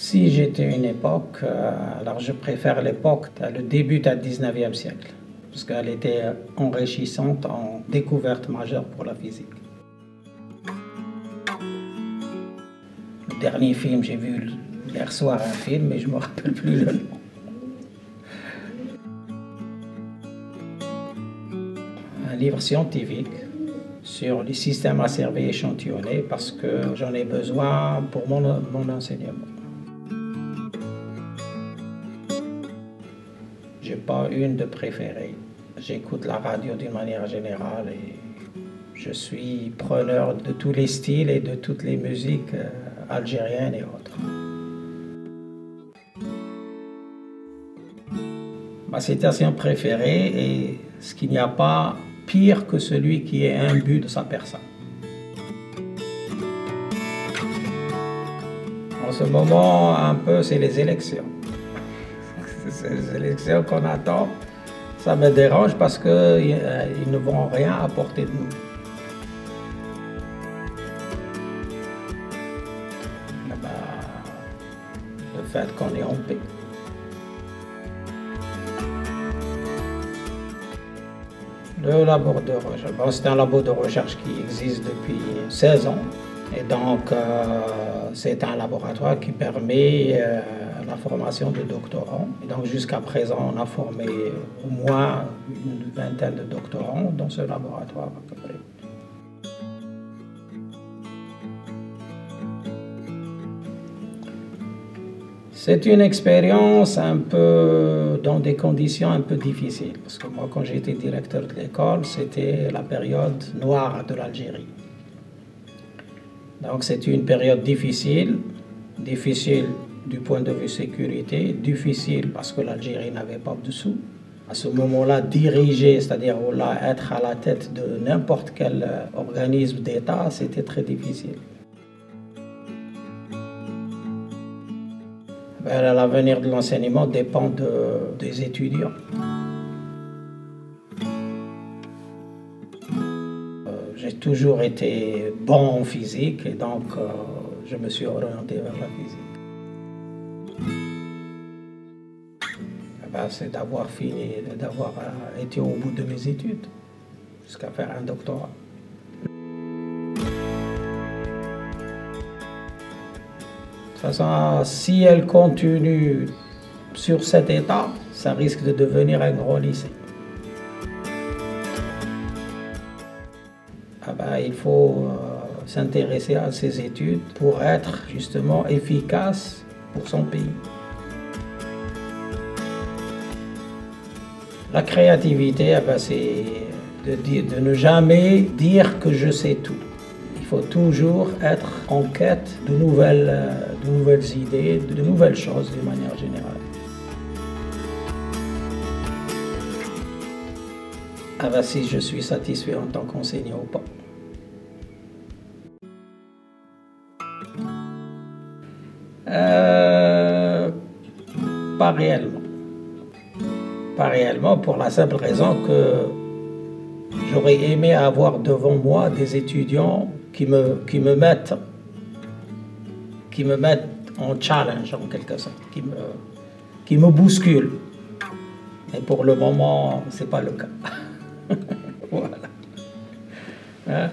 Si j'étais une époque, alors je préfère l'époque, le début du 19e siècle, parce qu'elle était enrichissante en découvertes majeures pour la physique. Le dernier film, j'ai vu hier soir un film, mais je ne me rappelle plus le nom. Un livre scientifique sur les systèmes à cerveau échantillonnés parce que j'en ai besoin pour mon enseignement. Je n'ai pas une de préférée. J'écoute la radio d'une manière générale et je suis preneur de tous les styles et de toutes les musiques algériennes et autres. Ma citation préférée est « Ce qu'il n'y a pas pire que celui qui est imbu de sa personne ». En ce moment, un peu, c'est les élections. C'est les élections qu'on attend. Ça me dérange parce qu'ils ne vont rien apporter de nous. Le fait qu'on est en paix. Le labo de recherche, c'est un labo de recherche qui existe depuis 16 ans. Et donc, c'est un laboratoire qui permet la formation de doctorants. Et donc, jusqu'à présent, on a formé au moins une vingtaine de doctorants dans ce laboratoire à peu près. C'est une expérience un peu dans des conditions un peu difficiles. Parce que moi, quand j'étais directeur de l'école, c'était la période noire de l'Algérie. Donc c'est une période difficile du point de vue sécurité, difficile parce que l'Algérie n'avait pas de sous. À ce moment-là, diriger, c'est-à-dire être à la tête de n'importe quel organisme d'État, c'était très difficile. L'avenir de l'enseignement dépend des étudiants. J'ai toujours été bon en physique et donc je me suis orienté vers la physique. C'est d'avoir été au bout de mes études jusqu'à faire un doctorat. De toute façon, si elle continue sur cet état, ça risque de devenir un gros lycée. Il faut s'intéresser à ces études pour être justement efficace pour son pays. La créativité, c'est de ne jamais dire que je sais tout. Il faut toujours être en quête de nouvelles idées, de nouvelles choses de manière générale. Si je suis satisfait en tant qu'enseignant ou pas. Pas réellement. Pas réellement pour la simple raison que j'aurais aimé avoir devant moi des étudiants qui me mettent en challenge en quelque sorte, qui me bousculent. Et pour le moment, ce n'est pas le cas. Voilà. Hein?